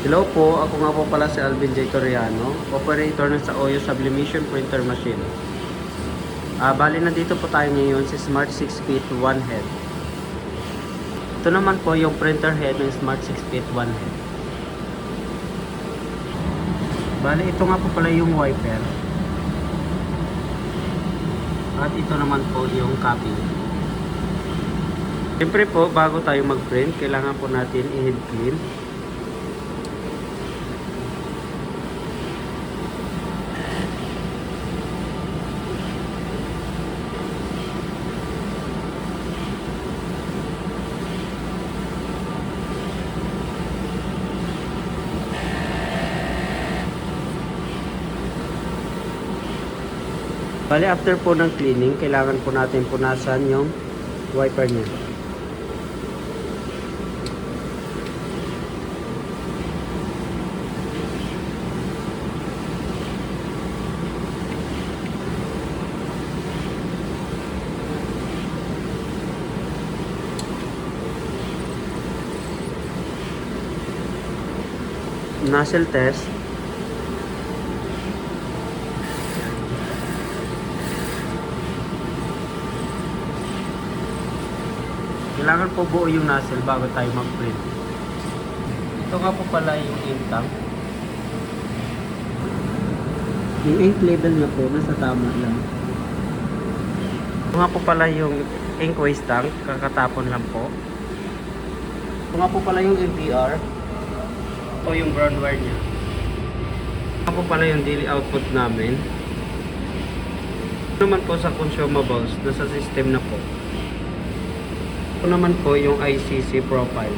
Hello po, ako nga po pala si Alvin J. Toriano, operator ng sa Oyo Sublimation Printer Machine. Bali na dito po tayo ngayon sa Smart 6 Feet 1 Head. Ito naman po yung printer head ng Smart 6 Feet 1 Head. Bali ito nga po pala yung wiper. At ito naman po yung copy. Siyempre po, bago tayo mag-print, kailangan po natin i-head clean. Bali, after po ng cleaning, kailangan po natin punasan yung wiper niya. Nozzle test. Kailangan po buo yung nozzle bago tayo mag-print. Ito nga po pala yung ink tank. Yung ink level na po, nasa tama lang. Ito nga po pala yung ink waste tank, kakatapon lang po. Ito nga po pala yung MPR. Ito yung ground wire nya. Ito nga po pala yung daily output namin. Ito naman po sa consumables, nasa system na po. Ito naman po yung ICC profile.